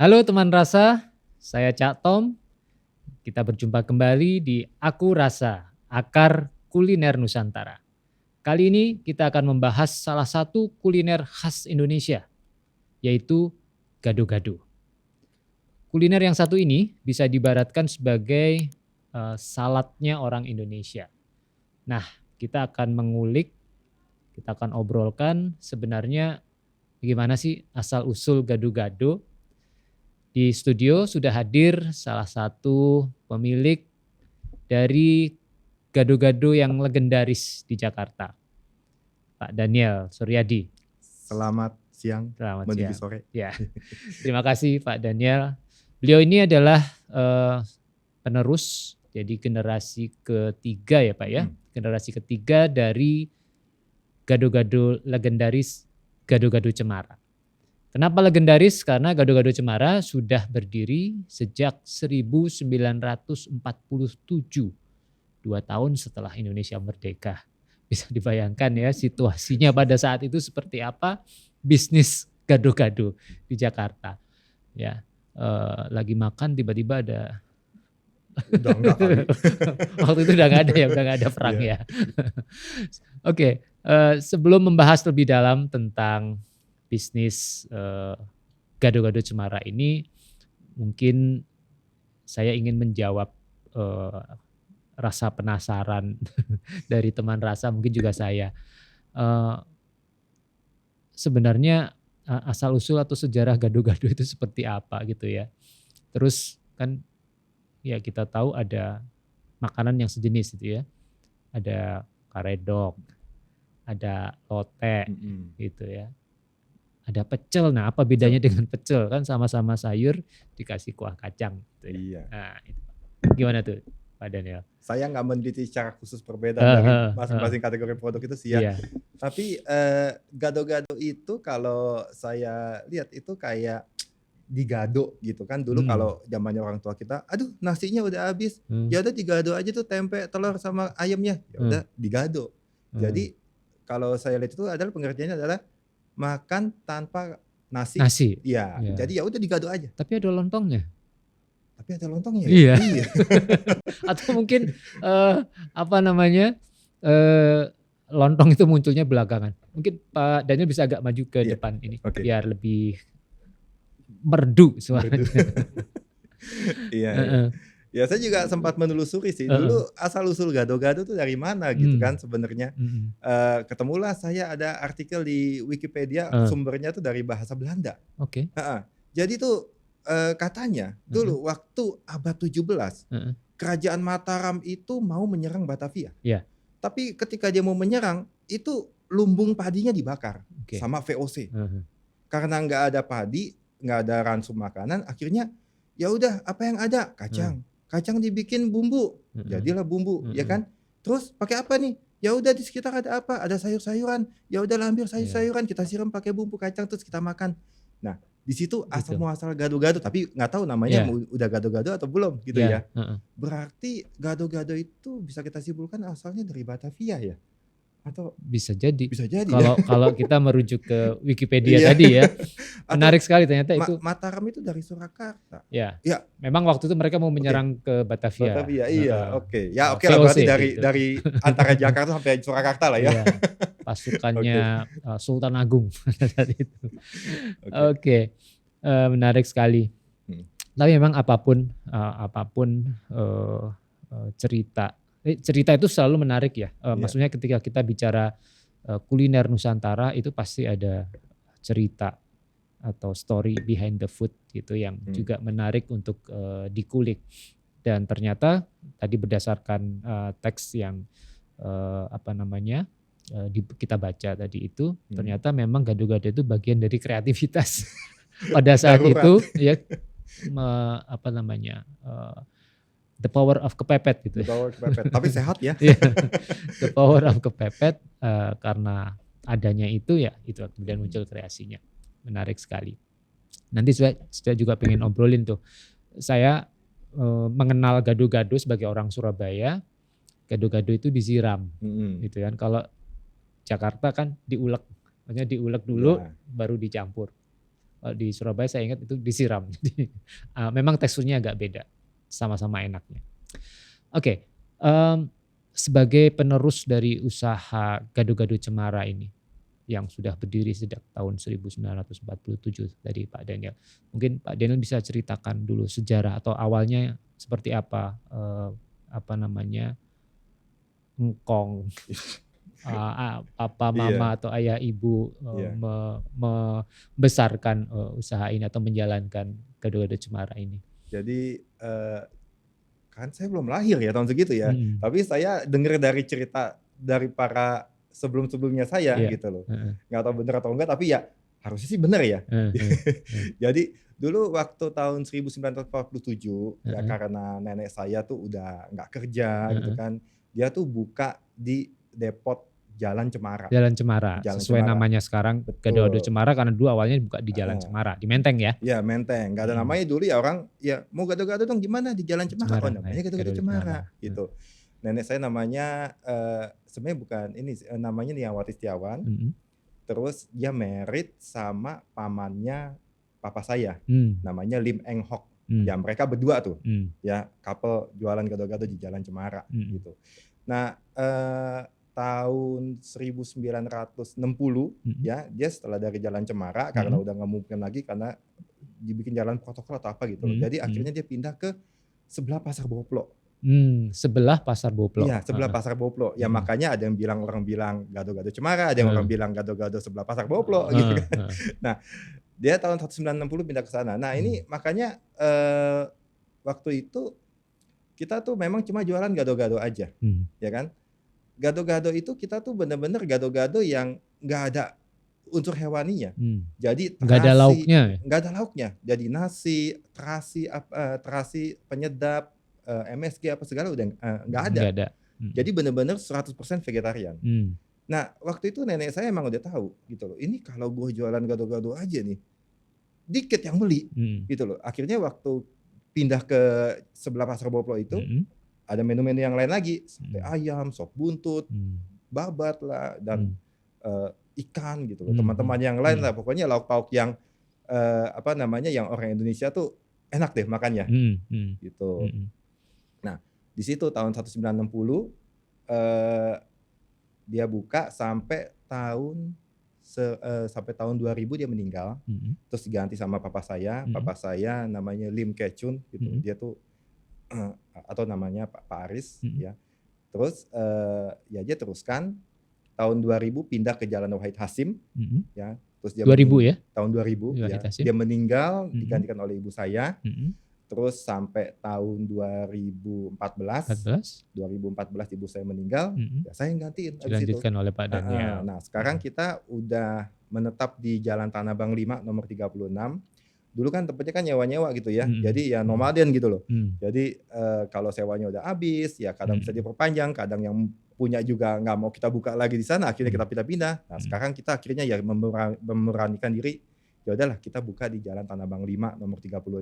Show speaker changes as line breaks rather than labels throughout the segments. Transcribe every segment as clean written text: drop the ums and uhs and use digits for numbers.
Halo teman rasa, saya Cak Tom. Kita berjumpa kembali di Aku Rasa, Akar Kuliner Nusantara. Kali ini kita akan membahas salah satu kuliner khas Indonesia, yaitu gado-gado. Kuliner yang satu ini bisa diibaratkan sebagai saladnya orang Indonesia. Nah, kita akan mengulik, kita akan obrolkan sebenarnya gimana sih asal-usul gado-gado. Di studio sudah hadir salah satu pemilik dari gado-gado yang legendaris di Jakarta, Pak Daniel Suryadi.
Selamat siang,
Selamat
menuju
siang.
sore.
Ya, terima kasih Pak Daniel. Beliau ini adalah penerus, jadi generasi ketiga ya Pak ya, generasi ketiga dari gado-gado legendaris Gado-Gado Cemara. Kenapa legendaris? Karena Gado-Gado Cemara sudah berdiri sejak 1947, 2 tahun setelah Indonesia merdeka. Bisa dibayangkan ya situasinya pada saat itu seperti apa bisnis gado-gado di Jakarta. Ya, lagi makan tiba-tiba ada.
Udah enggak kali.
Waktu itu udah nggak ada ya, udah nggak ada perang ya. Oke, sebelum membahas lebih dalam tentang bisnis Gado-Gado Cemara ini, mungkin saya ingin menjawab rasa penasaran dari teman rasa, mungkin juga saya. Sebenarnya asal usul atau sejarah gado-gado itu seperti apa gitu ya. Terus kan ya kita tahu ada makanan yang sejenis itu ya. Ada karedok, ada lote gitu ya. Ada pecel. Nah, apa bedanya dengan pecel? Kan sama-sama sayur dikasih kuah kacang gitu ya.
Iya.
Nah, itu. Gimana tuh Pak Daniel?
Saya nggak meneliti secara khusus perbedaan dari masing-masing kategori produk itu sih ya.
Iya.
Tapi gado-gado itu kalau saya lihat itu kayak digado gitu kan. Dulu kalau zamannya orang tua kita, aduh nasinya udah habis. Ya udah digado aja tuh tempe, telur sama ayamnya. Ya udah digado. Jadi kalau saya lihat itu adalah pengertiannya adalah makan tanpa nasi. Iya. Jadi ya udah digado aja.
Tapi ada lontongnya.
Tapi ada lontongnya
ya?
Iya.
Atau mungkin lontong itu munculnya belakangan. Mungkin Pak Daniel bisa agak maju ke depan ini biar lebih merdu suaranya.
Iya. Ya saya juga sempat menelusuri sih. Dulu asal usul gado-gado tuh dari mana gitu kan sebenarnya. Ketemulah saya ada artikel di Wikipedia, sumbernya tuh dari bahasa Belanda.
Oke.
Jadi tuh katanya dulu waktu abad 17 kerajaan Mataram itu mau menyerang Batavia. Tapi ketika dia mau menyerang itu lumbung padinya dibakar sama VOC. Karena nggak ada padi, nggak ada ransum makanan, akhirnya ya udah apa yang ada? Kacang dibikin bumbu, jadilah bumbu, ya kan? Terus pakai apa nih? Ya udah di sekitar ada apa? Ada sayur-sayuran. Ya udah ambil sayur-sayuran, kita siram pakai bumbu kacang terus kita makan. Nah, di situ asal muasal gado-gado, tapi nggak tahu namanya udah gado-gado atau belum gitu ya. Berarti gado-gado itu bisa kita simpulkan asalnya dari Batavia ya? Atau
bisa jadi. Kalau
ya?
kita merujuk ke Wikipedia tadi ya. Menarik sekali ternyata itu.
Mataram itu dari Surakarta.
Ya. Memang waktu itu mereka mau menyerang ke Batavia.
Iya, oke. Ya oke lah berarti dari antara Jakarta sampai Surakarta lah ya.
Pasukannya Sultan Agung saat itu. Oke. Menarik sekali. Tapi memang apapun cerita itu selalu menarik ya. Maksudnya ketika kita bicara kuliner Nusantara itu pasti ada cerita atau story behind the food gitu yang juga menarik untuk dikulik. Dan ternyata tadi berdasarkan teks yang kita baca tadi itu ternyata memang gado-gado itu bagian dari kreativitas pada saat itu ya. The power of kepepet gitu.
The power of kepepet, tapi sehat ya.
The power of kepepet karena adanya itu ya itu kemudian muncul kreasinya. Menarik sekali. Nanti saya juga pengen obrolin tuh. Saya mengenal gado-gado sebagai orang Surabaya. Gado-gado itu disiram, gitu kan. Kalau Jakarta kan diulek, maksudnya diulek dulu baru dicampur. Di Surabaya saya ingat itu disiram. Jadi memang teksturnya agak beda, sama-sama enaknya. Oke, sebagai penerus dari usaha Gado-Gado Cemara ini yang sudah berdiri sejak tahun 1947 dari Pak Daniel. Mungkin Pak Daniel bisa ceritakan dulu sejarah atau awalnya seperti apa, engkong, papa, mama atau ayah, ibu membesarkan usaha ini atau menjalankan Gado-Gado Cemara ini.
Jadi kan saya belum lahir ya tahun segitu ya, tapi saya dengar dari cerita dari para sebelum-sebelumnya saya gitu loh. Nggak tahu benar atau enggak, tapi ya harusnya sih benar ya. Jadi dulu waktu tahun 1947 ya, karena nenek saya tuh udah nggak kerja gitu kan, dia tuh buka di depot Jalan Cemara.
Jalan Cemara, sesuai namanya sekarang Gado-Gado Cemara, karena dulu awalnya buka di Jalan Cemara, di Menteng ya?
Iya Menteng, nggak ada namanya dulu ya, orang ya mau gado-gado dong gimana di Jalan Cemara, oh namanya Gado-Gado Cemara gitu. Nenek saya namanya sebenarnya bukan ini, namanya Niyawati Setiawan. Terus dia married sama pamannya papa saya, namanya Lim Eng Hock. Ya mereka berdua tuh, ya couple jualan gado-gado di Jalan Cemara gitu. Nah tahun 1960 ya, dia setelah dari Jalan Cemara karena udah nggak mungkin lagi karena dibikin jalan protokol atau apa gitu. Jadi akhirnya dia pindah ke sebelah Pasar Boplo.
Sebelah Pasar Boplo.
Iya, sebelah Pasar Boplo. Ya makanya ada yang bilang, orang bilang Gado-Gado Cemara, ada yang orang bilang Gado-Gado sebelah Pasar Boplo gitu kan. Nah, dia tahun 1960 pindah ke sana. Nah, ini makanya waktu itu kita tuh memang cuma jualan gado-gado aja. Ya kan? Gado-gado itu kita tuh bener-bener gado-gado yang nggak ada unsur hewaninya. Jadi
nggak ada lauknya.
Nggak ada lauknya. Jadi nasi, terasi, penyedap, MSG apa segala udah nggak ada. Jadi bener-bener 100% vegetarian. Nah waktu itu nenek saya emang udah tahu gitu loh. Ini kalau gue jualan gado-gado aja nih, dikit yang beli gitu loh. Akhirnya waktu pindah ke sebelah Pasar Boplo itu, ada menu-menu yang lain lagi, sate ayam, sop buntut, babat lah, dan ikan gitu loh. Teman-teman yang lain lah, pokoknya lauk-pauk yang yang orang Indonesia tuh enak deh makannya gitu. Nah di situ tahun 1960 dia buka sampai tahun 2000 dia meninggal. Terus diganti sama papa saya. Papa saya namanya Lim Kechun gitu. Dia tuh atau namanya Pak Aris ya. Terus ya dia teruskan tahun 2000 pindah ke Jalan Wahid Hasim ya. Terus dia
2000 ya?
Tahun 2000 ya. Dia meninggal digantikan oleh ibu saya. Terus sampai tahun 2014 ibu saya meninggal, ya saya yang gantiin.
Dilanjutkan oleh Pak Daniel.
Nah sekarang kita udah menetap di Jalan Tanah Abang 5 nomor 36. Dulu kan tempatnya kan nyewa-nyewa gitu ya, jadi ya nomaden gitu loh. Jadi kalau sewanya udah habis, ya kadang bisa diperpanjang, kadang yang punya juga nggak mau kita buka lagi di sana, akhirnya kita pindah-pindah. Nah sekarang kita akhirnya ya memberanikan diri, ya udahlah kita buka di Jalan Tanah Abang 5 nomor 36.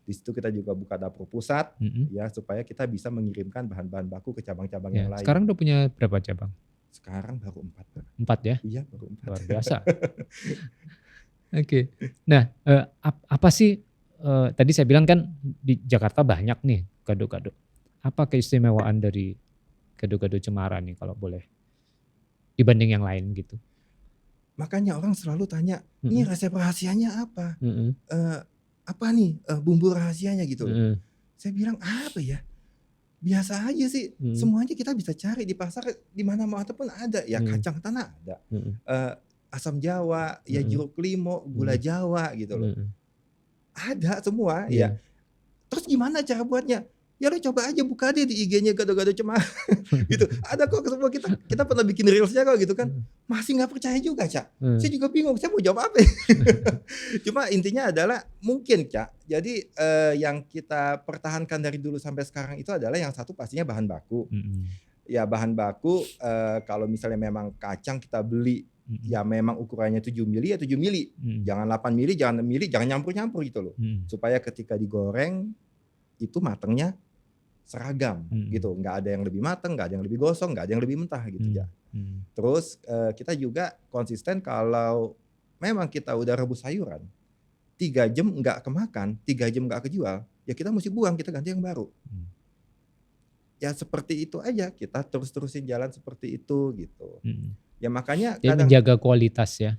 Di situ kita juga buka dapur pusat ya, supaya kita bisa mengirimkan bahan-bahan baku ke cabang-cabang yang lain.
Sekarang udah punya berapa cabang?
Sekarang baru 4.
4 ya?
Iya baru 4.
Luar biasa. Oke. Nah apa sih tadi saya bilang kan di Jakarta banyak nih gado-gado. Apa keistimewaan dari Gado-Gado Cemara nih kalau boleh dibanding yang lain gitu?
Makanya orang selalu tanya, ini resep rahasianya apa? Apa nih bumbu rahasianya gitu loh. Saya bilang apa ya, biasa aja sih, semuanya kita bisa cari di pasar, di mana mau ataupun ada ya. Kacang tanah ada, asam Jawa ya, jeruk limau, gula Jawa gitu loh, ada semua ya. Terus gimana cara buatnya? Ya lo coba aja buka deh di IG-nya Gado-Gado Cemara gitu. Ada kok semua, kita pernah bikin reelsnya kok gitu kan. Masih nggak percaya juga, Cak. Saya juga bingung, saya mau jawab apa. Cuma intinya adalah mungkin, Cak. Jadi yang kita pertahankan dari dulu sampai sekarang itu adalah yang satu pastinya bahan baku. Ya bahan baku kalau misalnya memang kacang kita beli ya memang ukurannya 7 mili ya 7 mili. Jangan 8 mili, jangan 6 mili, jangan nyampur-nyampur gitu loh. Supaya ketika digoreng itu matangnya seragam gitu, nggak ada yang lebih matang, nggak ada yang lebih gosong, nggak ada yang lebih mentah gitu ya. Terus kita juga konsisten kalau memang kita udah rebus sayuran, 3 jam nggak kemakan, 3 jam nggak kejual, ya kita mesti buang, kita ganti yang baru. Ya seperti itu aja, kita terus-terusin jalan seperti itu gitu. Ya makanya
jadi menjaga kualitas ya.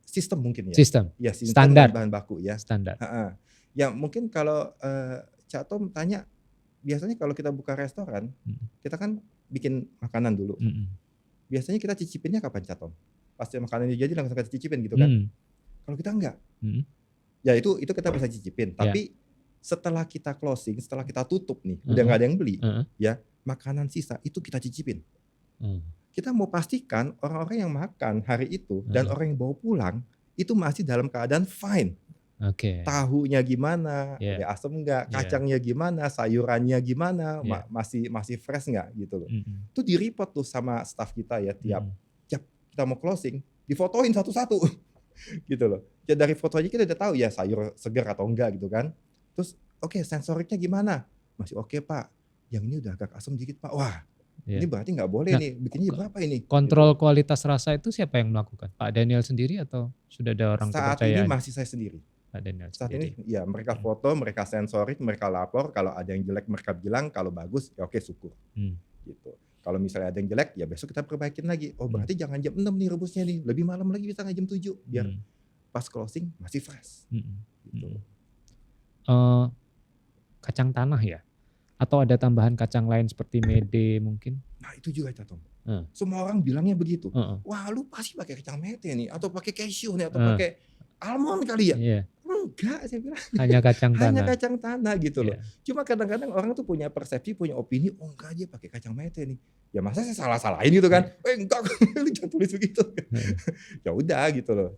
Sistem mungkin ya.
Sistem.
Ya sistem
standar
bahan baku ya.
Standar.
Ya mungkin kalau Cak Tom tanya, biasanya kalau kita buka restoran, kita kan bikin makanan dulu. Biasanya kita cicipinnya kapan, Cak Tom? Pasti makanannya jadi langsung kita cicipin gitu kan? Kalau kita enggak, ya itu kita bisa cicipin. Tapi setelah kita closing, setelah kita tutup nih, udah nggak ada yang beli, ya makanan sisa itu kita cicipin. Kita mau pastikan orang-orang yang makan hari itu dan orang yang bawa pulang itu masih dalam keadaan fine. Tahunya gimana, ya asam enggak, kacangnya gimana, sayurannya gimana, masih fresh enggak gitu loh. Itu di report tuh sama staff kita ya, tiap kita mau closing, difotoin satu-satu gitu loh. Ya dari foto aja kita udah tahu ya sayur segar atau enggak gitu kan. Terus sensoriknya gimana? Masih oke Pak, yang ini udah agak asam dikit Pak. Wah, ini berarti nggak boleh nih, bikinnya berapa ini?
Kontrol kualitas rasa itu siapa yang melakukan? Pak Daniel sendiri atau sudah ada orang kepercayaan?
Saat ini masih saya sendiri.
Pak Daniel
saat
sendiri.
Ini ya mereka foto, mereka sensorik, mereka lapor. Kalau ada yang jelek mereka bilang, kalau bagus ya oke syukur. Gitu. Kalau misalnya ada yang jelek ya besok kita perbaikin lagi. Oh berarti jangan jam 6 nih rebusnya nih, lebih malam lagi bisa nggak jam 7 biar pas closing masih fresh. Gitu.
Kacang tanah ya? Atau ada tambahan kacang lain seperti mede mungkin?
Nah itu juga Cak Tom. Semua orang bilangnya begitu. Wah lu pasti pakai kacang mete nih, atau pakai cashew nih, atau pakai almond kali ya? Enggak, saya bilang.
Hanya kacang tanah.
Hanya kacang tanah gitu loh. Cuma kadang-kadang orang tuh punya persepsi, punya opini, oh enggak dia pakai kacang mete nih. Ya masa saya salah-salahin gitu kan? Enggak, lu jangan tulis begitu. Ya udah gitu loh.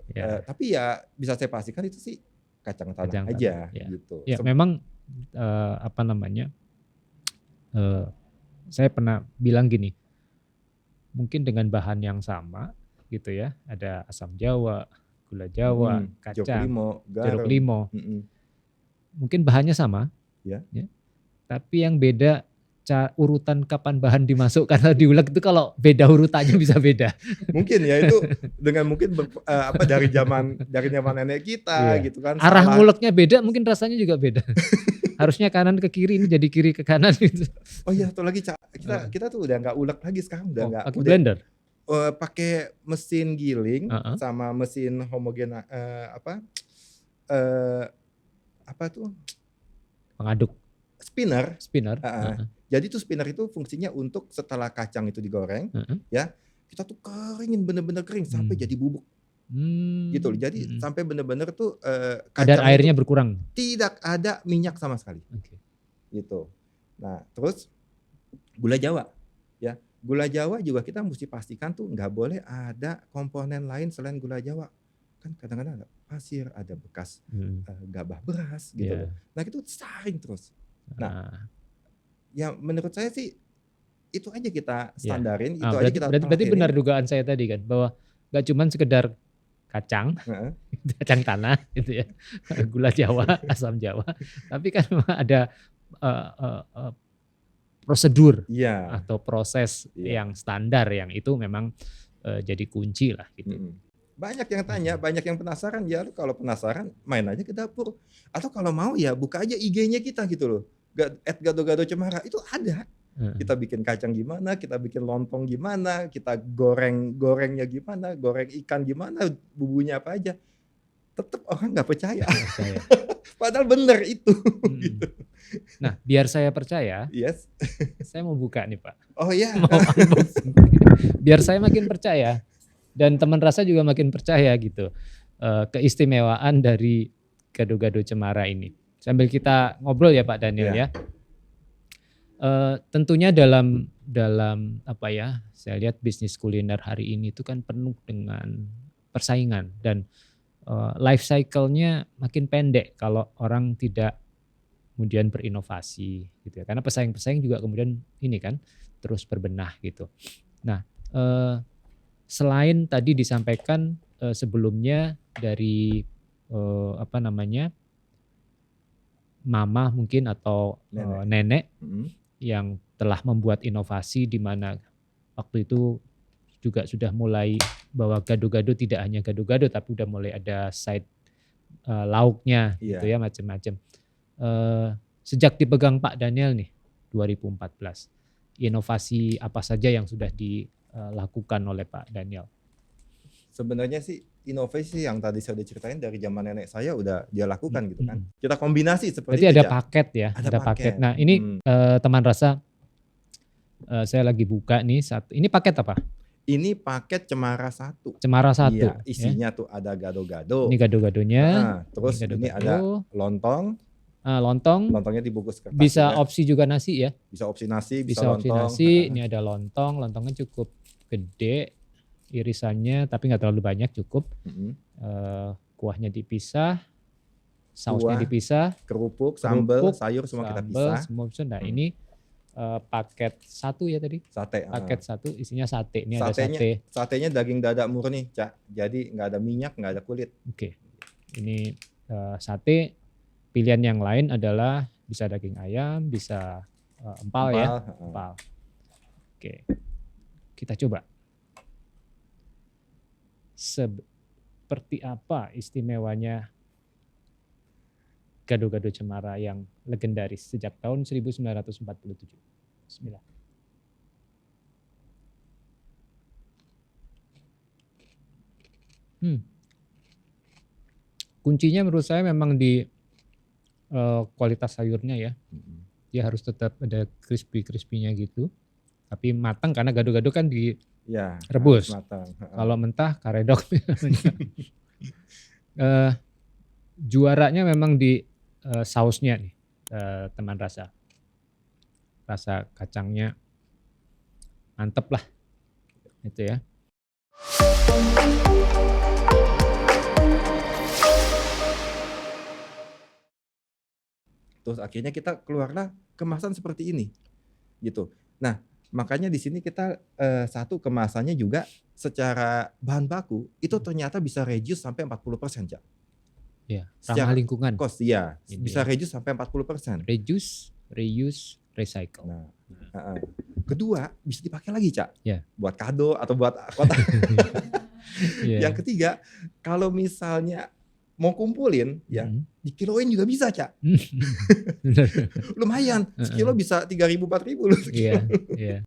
Tapi ya bisa saya pastikan itu sih kacang tanah aja gitu.
Ya memang saya pernah bilang gini, mungkin dengan bahan yang sama gitu ya, ada asam jawa, gula jawa, kacang, jeruk limau, mungkin bahannya sama, ya, tapi yang beda urutan kapan bahan dimasukkan atau diulek itu kalau beda urutannya bisa beda.
Mungkin ya itu dengan mungkin dari zaman nenek kita gitu kan.
Arah nguleknya beda, mungkin rasanya juga beda. Harusnya kanan ke kiri, ini jadi kiri ke kanan gitu.
Oh iya, satu lagi kita tuh udah nggak ulek lagi sekarang, udah nggak.
Pakai blender.
Pakai mesin giling sama mesin homogen apa tuh?
Pengaduk.
Spinner.
Jadi
tuh spinner itu fungsinya untuk setelah kacang itu digoreng, ya kita tuh keringin bener-bener kering sampai jadi bubuk. Gitu loh. Jadi sampai bener-bener tuh
kadar airnya berkurang.
Tidak ada minyak sama sekali. Gitu. Nah, terus gula Jawa, ya. Gula Jawa juga kita mesti pastikan tuh nggak boleh ada komponen lain selain gula Jawa. Kan kadang-kadang ada pasir, ada bekas gabah beras gitu loh. Nah, itu saring terus. Nah, ya menurut saya sih itu aja kita standarin, itu aja kita
berarti benar dugaan saya tadi kan, bahwa nggak cuma sekedar kacang, kacang tanah gitu ya, gula Jawa, asam Jawa, tapi kan ada prosedur atau proses yang standar yang itu memang jadi kunci lah gitu.
Banyak yang tanya, banyak yang penasaran, ya lu kalau penasaran main aja ke dapur, atau kalau mau ya buka aja IG-nya kita gitu loh. @gado-gado cemara itu ada. Kita bikin kacang gimana, kita bikin lontong gimana, kita gorengnya gimana, goreng ikan gimana, bumbunya apa aja. Tetap orang nggak percaya. Padahal bener itu. Gitu.
Nah, biar saya percaya, saya mau buka nih Pak.
Oh iya.
Biar saya makin percaya dan teman rasa juga makin percaya gitu, keistimewaan dari gado-gado cemara ini. Sambil kita ngobrol ya Pak Daniel ya. Tentunya dalam apa ya, saya lihat bisnis kuliner hari ini itu kan penuh dengan persaingan dan life cycle-nya makin pendek kalau orang tidak kemudian berinovasi gitu ya. Karena pesaing-pesaing juga kemudian ini kan terus berbenah gitu. Nah, selain tadi disampaikan sebelumnya dari mama mungkin atau nenek yang telah membuat inovasi di mana waktu itu juga sudah mulai bahwa gado-gado tidak hanya gado-gado tapi udah mulai ada side lauknya gitu ya, macam-macam. Sejak dipegang Pak Daniel nih 2014, inovasi apa saja yang sudah dilakukan oleh Pak Daniel?
Sebenarnya sih inovasi yang tadi saya udah ceritain dari zaman nenek saya udah dia lakukan gitu kan. Kita kombinasi seperti
berarti
itu.
Ada paket ya, ada paket. Nah ini teman rasa, saya lagi buka nih satu. Ini paket apa?
Ini paket Cemara 1.
Cemara 1.
Iya, isinya tuh ada gado-gado.
Ini gado-gadonya.
Terus ini ada lontong. Lontongnya dibungkus kertas.
Bisa opsi juga nasi ya?
Bisa opsi nasi,
bisa opsi
lontong.
Nasi. Ini ada lontong. Lontongnya cukup gede. Irisannya tapi nggak terlalu banyak, cukup. Kuahnya dipisah, sausnya dipisah,
kerupuk, sambal, sayur semua kita pisah.
Semua bisa. Nah ini paket 1 ya tadi?
Sate.
Paket 1 isinya sate. Ini
ada
sate.
Satenya daging dada murni, Cak. Jadi nggak ada minyak, nggak ada kulit.
Oke. Ini sate. Pilihan yang lain adalah bisa daging ayam, bisa empal ya. Empal. Oke. Kita coba. Seperti apa istimewanya gado-gado Cemara yang legendaris sejak tahun 1947? Bismillah. Kuncinya menurut saya memang di kualitas sayurnya ya. Dia harus tetap ada crispy-crispy-nya gitu. Tapi matang karena gado-gado kan direbus. Kalau mentah karedok. Juaranya memang di sausnya nih, teman rasa. Rasa kacangnya mantep lah. Itu ya.
Terus akhirnya kita keluarlah kemasan seperti ini, gitu. Nah, makanya di sini kita satu kemasannya juga secara bahan baku itu ternyata bisa reduce sampai 40%, Cak.
Ya, ramah lingkungan.
Cost ya, bisa reduce sampai 40%.
Reduce, reuse, recycle.
Nah, kedua bisa dipakai lagi, Cak.
Ya.
Buat kado atau buat kotak. Yang ketiga, kalau misalnya mau kumpulin ya, dikiloin juga bisa, Cak. Lumayan, sekilo bisa 3.000 4.000 loh.
Iya.